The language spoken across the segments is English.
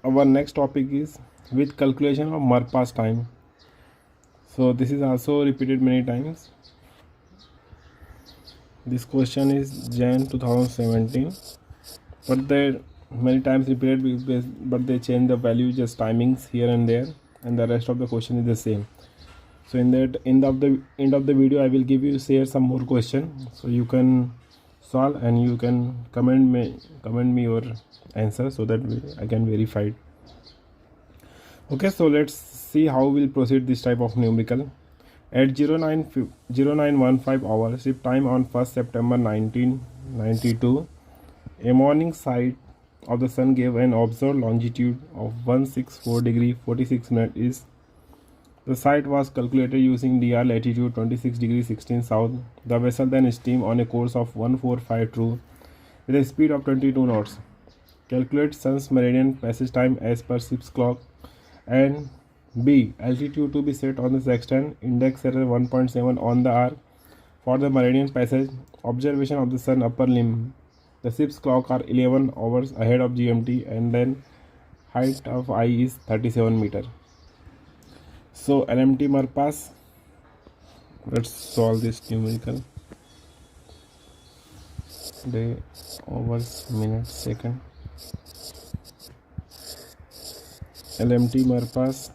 Our next topic is with calculation of Marpass time. So this is also repeated many times. This question is Jan 2017, but they many times repeated, but they change the value, just timings here and there, and the rest of the question is the same. So in that end of the video, I will share some more question, so you can solve and you can comment me your answer so that I can verify it. Okay, so let's see how we'll proceed this type of numerical. At 0915 hours, ship time on 1st September 1992, a morning sight of the sun gave an observed longitude of 164 degree 46 minutes east. The sight was calculated using DR latitude 26 degree 16 south. The vessel then steamed on a course of 145 true with a speed of 22 knots. Calculate sun's meridian passage time as per ship's clock. And B. Altitude to be set on the sextant. Index error 1.7 on the arc. For the meridian passage, observation of the sun upper limb. The ship's clock are 11 hours ahead of GMT, and then height of I is 37 meter. So LMT Marpass. Let's solve this numerical. Day, hours, minutes, second. LMT Marpass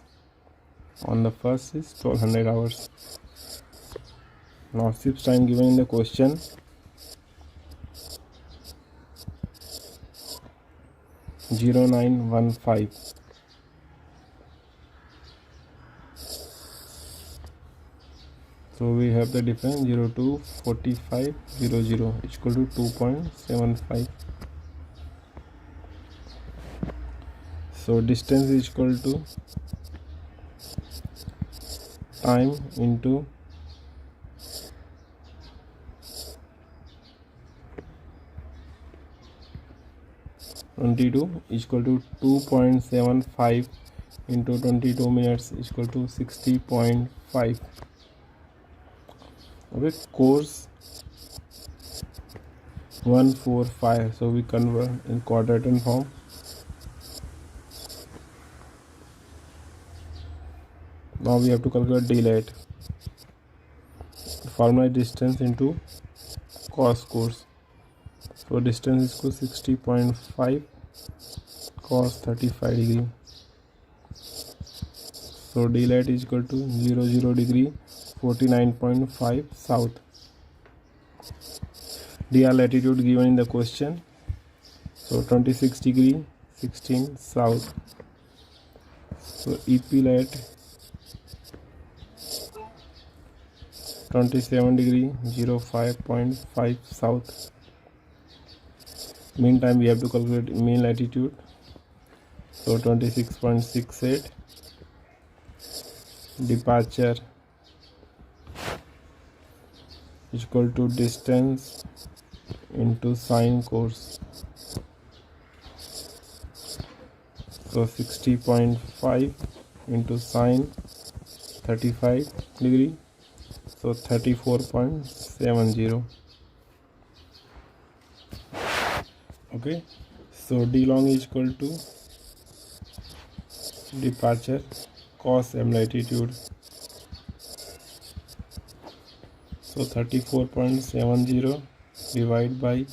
on the first is 1200 hours. Now ship's time given in the question. (0915). So we have the difference 024500 equal to 2.75. So distance is equal to time into (22) equal to 2.75 into 22 minutes equal to 60.5. Okay, course 145. So we convert in quadrant form. Now we have to calculate delay. Formula distance into cos course. So distance is equal to 60.5 cos 35 degree. So delay is equal to 00 degree 49.5 south. DR latitude given in the question. So 26 degree 16 south. So EP lat 27 degree 05.5 south. Meantime we have to calculate mean latitude. So 26.68. Departure equal to distance into sine course. So 60.5 into sine 35 degree. So 34.70. Okay, so D long is equal to departure cos m latitude. So 34.70 divided by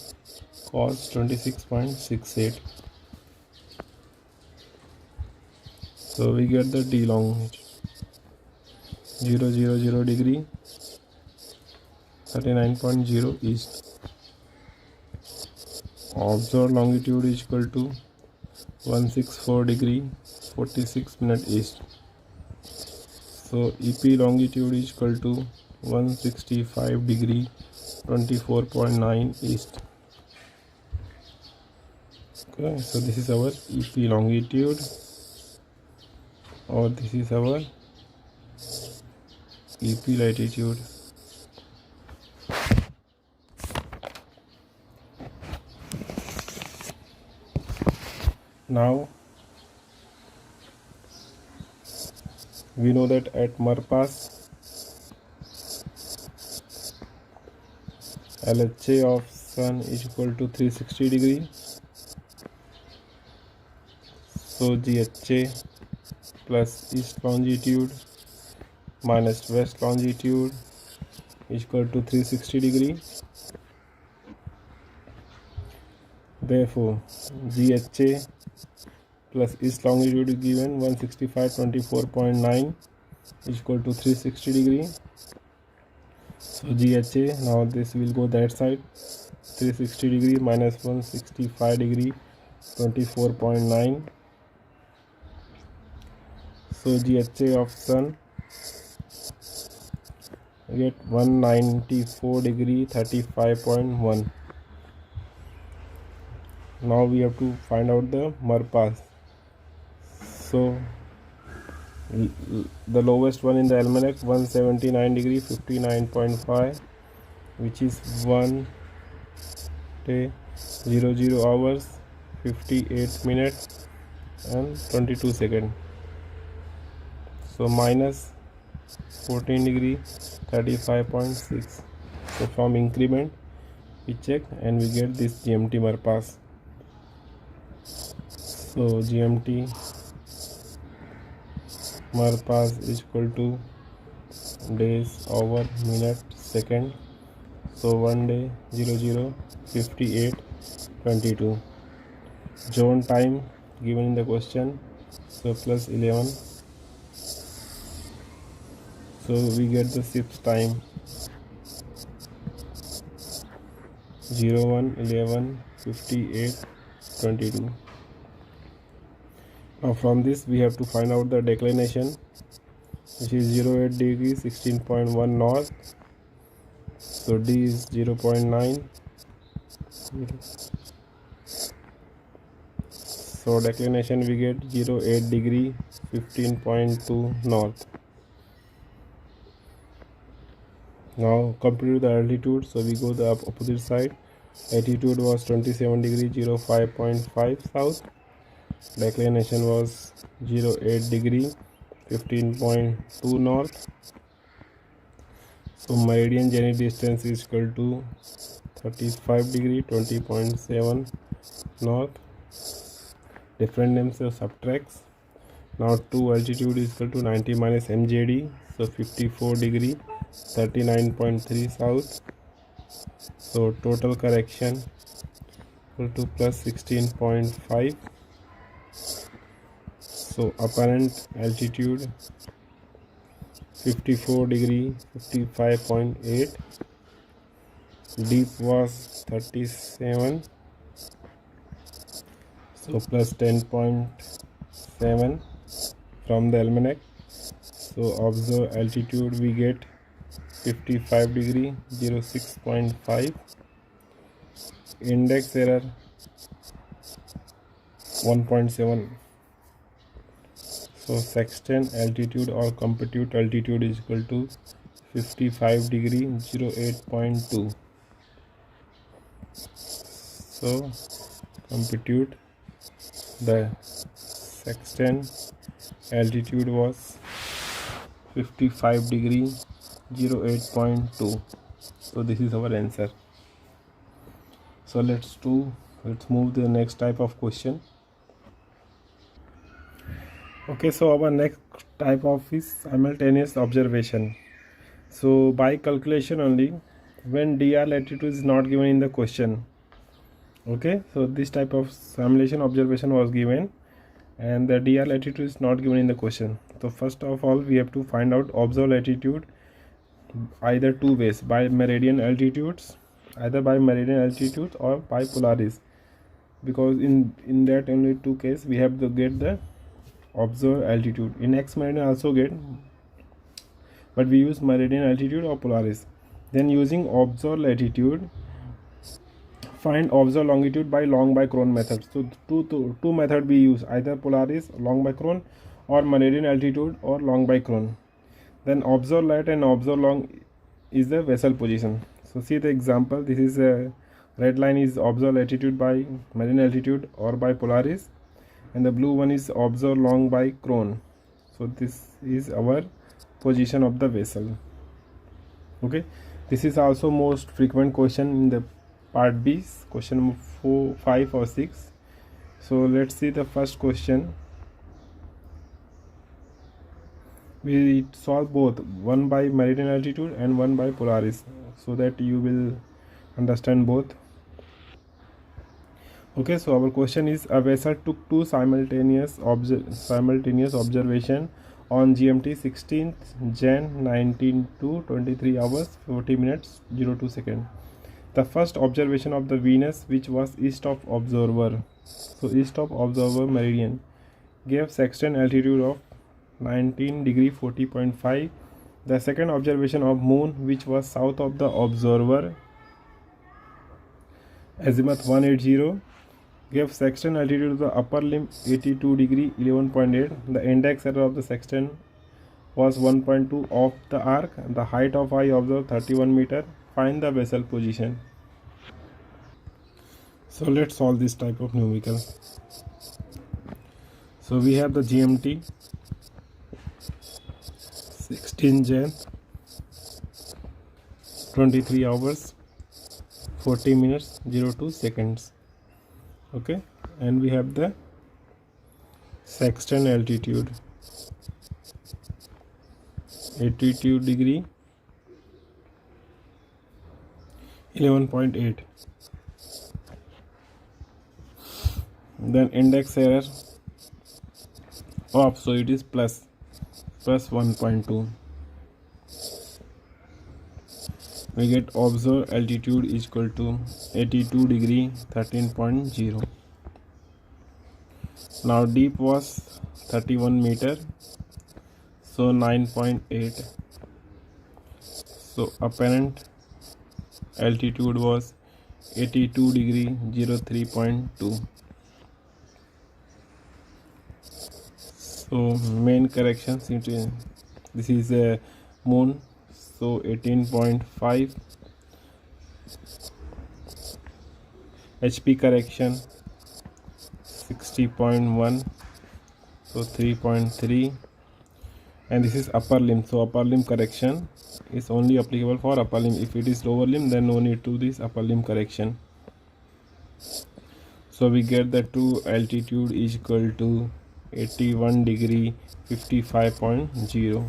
cos 26.68. So we get the D long 000 degree 39.0 east. Observed longitude is equal to 164 degree 46 minutes east. So EP longitude is equal to 165 degree 24.9 east. Okay, so this is our EP longitude, or this is our EP latitude. Now we know that at Marpass LHA of sun is equal to 360 degree So GHA plus east longitude minus west longitude is equal to 360 degree. Therefore GHA plus east longitude is given 165.24.9 is equal to 360 degree. So GHA, now this will go that side, 360 degree minus 165 degree 24.9. So GHA of sun get 194 degree 35.1. Now we have to find out the Marpas. So the lowest one in the almanac 179 degree 59.5, which is 1 day 00 hours 58 minutes and 22 seconds. So minus 14 degree 35.6. So from increment we check and we get this GMT Marpas. So GMT Marpas is equal to days, hour, minute, second. So 1 day 00 58 22. Zone time given in the question, so plus 11. So we get the ship's time 01 11 58 22. Now from this we have to find out the declination, which is 08 degree 16.1 north. So D is 0.9. So declination we get 08 degree 15.2 north. Now compute the altitude, so we go the opposite side. Altitude was 27 degree 05.5 south. Declination was 08 degree 15.2 north. So meridian zenith distance is equal to 35 degree 20.7 north. Different names of subtracts. Now 2 altitude is equal to 90 minus MJD, so 54 degree 39.3 south. So total correction equal to plus 16.5. So apparent altitude 54 degree 55.8. Deep was 37, so plus 10.7 from the almanac. So observe altitude we get 55 degree 06.5. Index error 1.7. So sextant altitude or compute altitude is equal to 55 degree 08.2. So compute the sextant altitude was 55 degree 08.2. So this is our answer. So let's move to the next type of question. Okay, so our next type of is simultaneous observation. So by calculation only, when DR latitude is not given in the question. Okay, so this type of simulation observation was given and the DR latitude is not given in the question. So first of all we have to find out observed latitude either two ways, by meridian altitudes, either by meridian altitudes or by Polaris, because in that only two cases we have to get the observed altitude. In X meridian also get, but we use meridian altitude or Polaris. Then using observed latitude, find observed longitude by long by chron method. So two method we use, either Polaris long by chron or meridian altitude or long by chron. Then observed lat and observed long is the vessel position. So see the example, this is a red line is observed latitude by meridian altitude or by Polaris, and the blue one is observed long by chron. So this is our position of the vessel. Okay, this is also most frequent question in the part B, question 4, 5 or 6. So let's see the first question. We solve both, one by meridian altitude and one by Polaris, so that you will understand both. Okay, so our question is, a vessel took two simultaneous observation on GMT 16th Jan 19 to 23 hours 40 minutes 02 seconds. The first observation of the Venus, which was east of observer, so east of observer meridian, gave sextant altitude of 19 degree 40.5. The second observation of moon, which was south of the observer, azimuth 180, gave sextant altitude of the upper limb 82 degree 11.8. The index error of the sextant was 1.2 of the arc. The height of eye observed 31 meter. Find the vessel position. So let's solve this type of numerical. So we have the GMT 16 Jan 23 hours 40 minutes 02 seconds. Okay, and we have the sextant altitude 82 degree 11.8. Then index error of, so it is plus 1.2. We get observed altitude is equal to 82 degree 13.0. Now deep was 31 meter, so 9.8. So apparent altitude was 82 degree 03.2. So main correction, this is a moon, so 18.5. HP correction 60.1, so 3.3. And this is upper limb, so upper limb correction is only applicable for upper limb. If it is lower limb, then no need to this upper limb correction. So we get the two altitude is equal to 81 degree 55.0.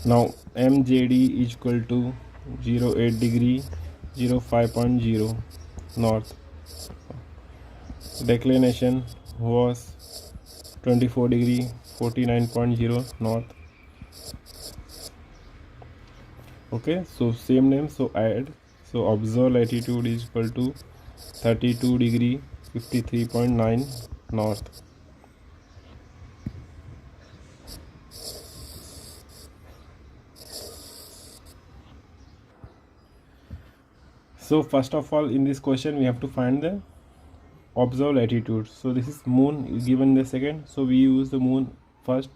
Now MJD is equal to 08 degree 05.0 north. Declination was 24 degree 49.0 north. Okay, so same name, so add. So observed latitude is equal to 32 degree 53.9 north. So first of all, in this question we have to find the observed latitude. So this is moon given the second, so we use the moon first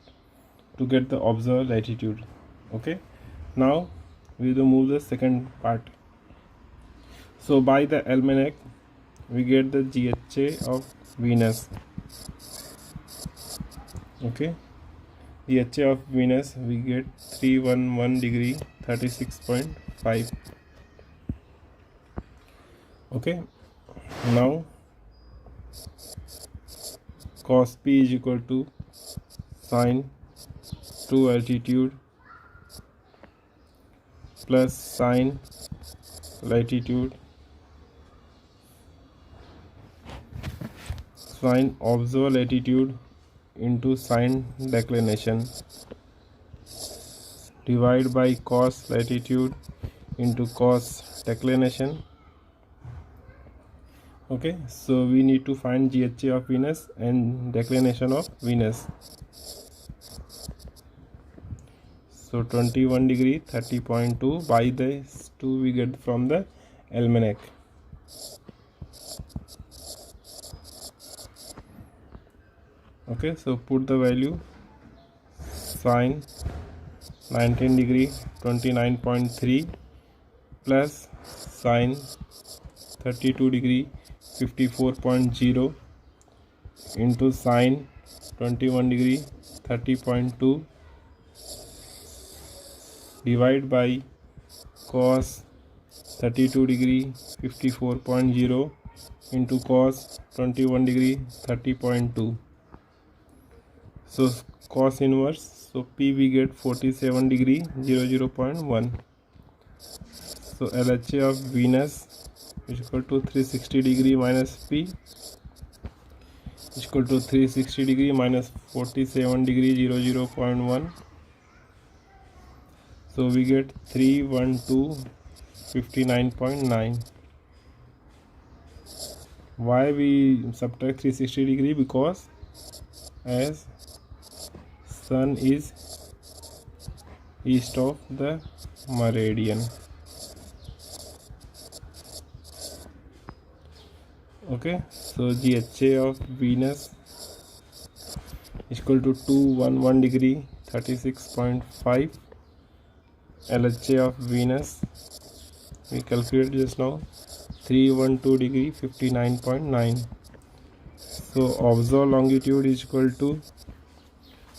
to get the observed latitude. Okay, now we will move the second part. So by the almanac we get the GHA of Venus. Okay, GHA of Venus we get 311 degree 36.5. Okay, now cos P is equal to sine 2 altitude plus sine latitude sine observed latitude into sine declination divided by cos latitude into cos declination. Okay, so we need to find GHA of Venus and declination of Venus. So 21 degree 30.2 by this 2 we get from the almanac. Okay, so put the value sine 19 degree 29.3 plus sine 32 degree 54.0 into sine 21 degree 30.2 divide by cos 32 degree 54.0 into cos 21 degree 30.2. So cos inverse. So P we get 47 degree 0.1. So LHA of Venus is equal to 360 degree minus P is equal to 360 degree minus 47 degree 0.1. So we get 31259.9. Why we subtract 360 degree? Because as sun is east of the meridian. Okay, so GHA of Venus is equal to 211 degree 36.5. LHA of Venus we calculated just now 312 degree 59.9. So observed longitude is equal to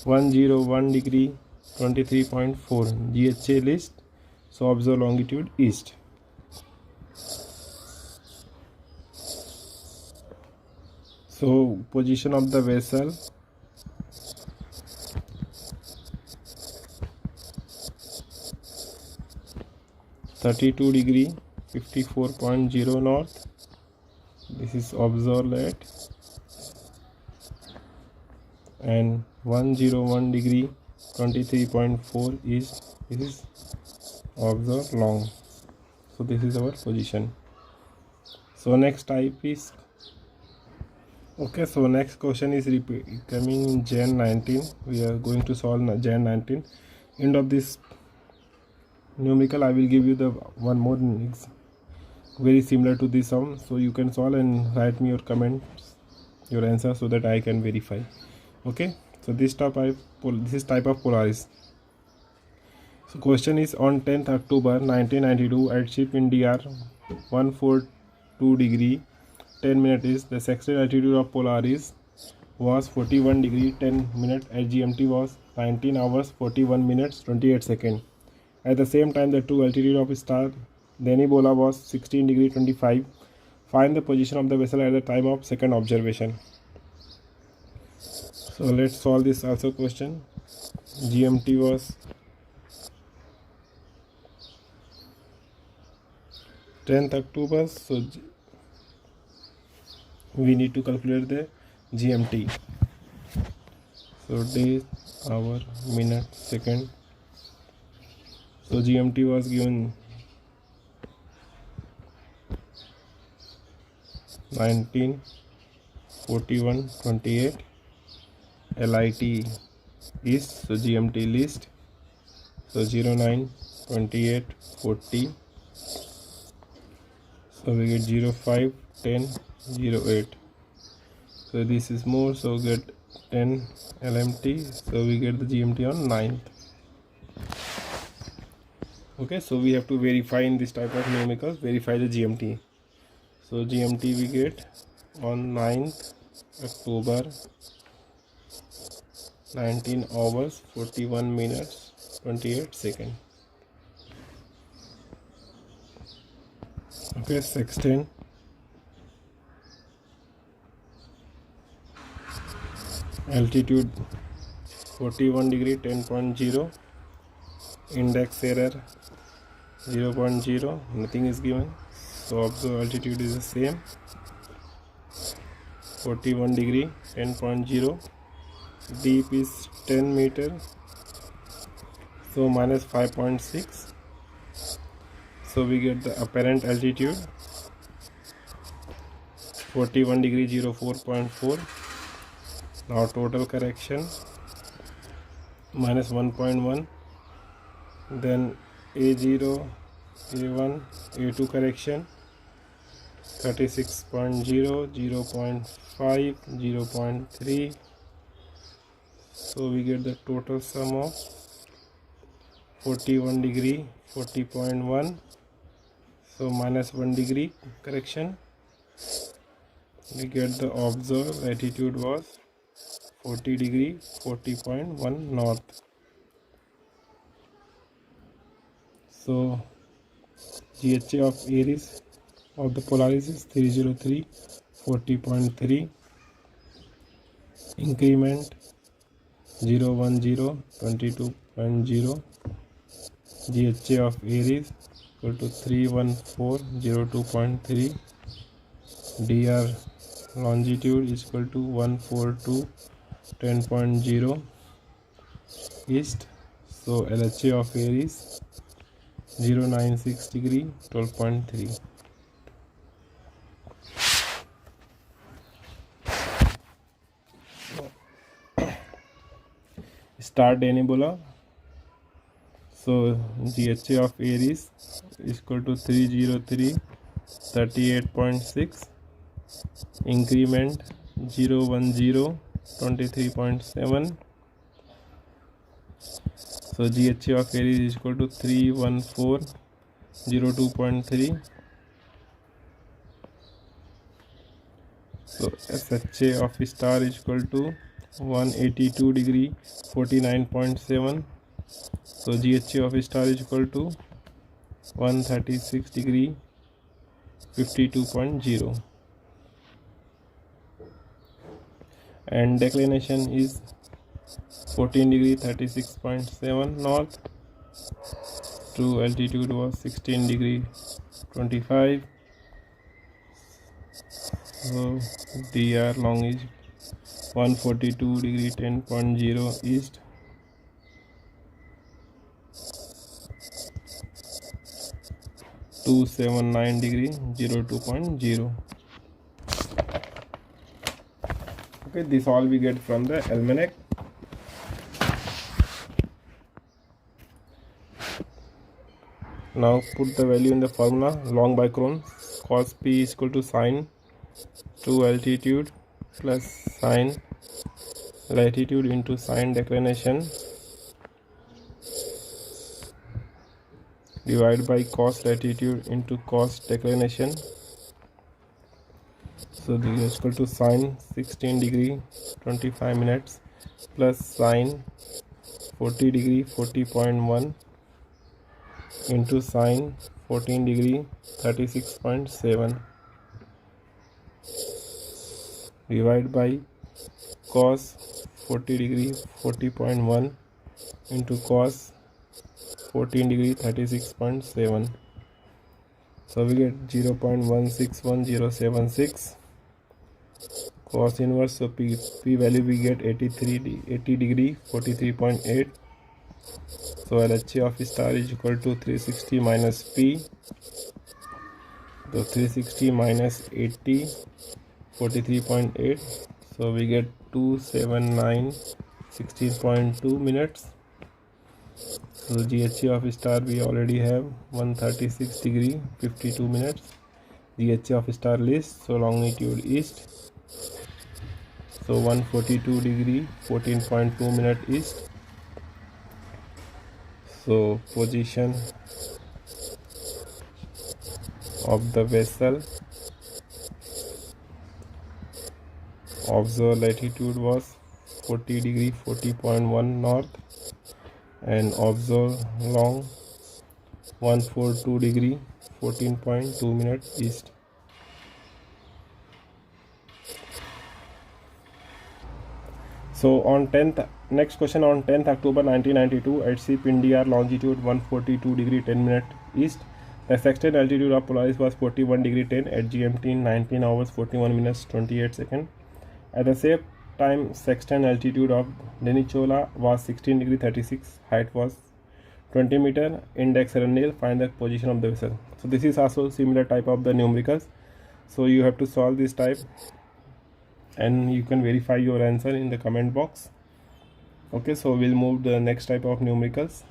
101 degree 23.4. GHA list, so observed longitude east. So position of the vessel, (32 degree 54.0 north). This is observed at, and 101 degree 23.4 east. This is observed long. So this is our position. So next type is, okay, so next question is coming in Jan 19. We are going to solve Jan 19. End of this numerical I will give you the one more very similar to this sum, so you can solve and write me your comments, your answer, so that I can verify. Okay, so this type of Polaris. So question is, on 10th October 1992 at ship in DR 142 degree 10 minutes is the sextant altitude of Polaris was 41 degree 10 minutes at GMT was 19 hours 41 minutes 28 seconds. At the same time, the true altitude of star Denibola was 16 degree 25. Find the position of the vessel at the time of second observation. So let's solve this also question. GMT was 10th October, so we need to calculate the GMT. So day, hour, minute, second. So GMT was given 19:41:28. LIT is, so GMT list, so 09:28:40. So we get 05:10:08. So this is more, so get 10 LMT. So we get the GMT on 9th. Okay, so we have to verify in this type of numericals, verify the GMT. So GMT we get on 9th October 19 hours 41 minutes 28 seconds. Okay, sextant altitude 41 degree 10.0. Index error 0.0, nothing is given. So observed altitude is the same, 41 degree 10.0. Deep is 10 meter, so minus 5.6. So we get the apparent altitude 41 degree 04.4. Now total correction minus 1.1. Then A0, A1, A2 correction 36.0, 0.5, 0.3. So we get the total sum of 41 degree 40.1. So minus 1 degree correction. We get the observed latitude was 40 degree 40.1 north. So GHA of Aries of the Polaris is 303 40.3. Increment 010 22.0. GHA of Aries equal to 31402.3. DR longitude is equal to 142 10.0 east. So LHA of Aries 096 degree 12.3. Star day nebula. So GHA of Aries is equal to 303 38.6. Increment 010 23.7. So GHA of Aries is equal to 314 02.3. So SHA of star is equal to 182 degree 49.7. So GHA of star is equal to 136 degree 52.0. And declination is 14 degree 36.7 north. True altitude was 16 degree 25. So DR long is 142 degree 10.0 east. .279 degree 02.0. Okay, this all we get from the almanac. Now put the value in the formula. Long by chron, cos P is equal to sine true altitude plus sine latitude into sine declination divided by cos latitude into cos declination. So this is equal to sine 16 degree 25 minutes plus sine 40 degree 40.1 into sine 14 degree 36.7 divided by cos 40 degree 40.1 into cos 14 degree 36.7. So we get 0.161076 cos inverse. So P value we get 80 degree 43.8. So LHA of star is equal to 360 minus P. So 360 minus 80 43.8. So we get 279 16.2 minutes. So GHA of star we already have 136 degree 52 minutes. GHA of star list, so longitude east. So 142 degree 14.2 minute east. So position of the vessel, observed latitude was 40 degree 40.1 north and observed long 142 degree 14.2 minutes east. So on 10th, next question on 10th October 1992 at sea Pindiar longitude 142 degree 10 minute east. The sextant altitude of Polaris was 41 degree 10 at GMT 19 hours 41 minutes 28 seconds. At the same time, sextant altitude of Denichola was 16 degree 36. Height was 20 meter. Index Randale, find the position of the vessel. So this is also similar type of the numericals. So you have to solve this type and you can verify your answer in the comment box. Okay, so we'll move the next type of numericals.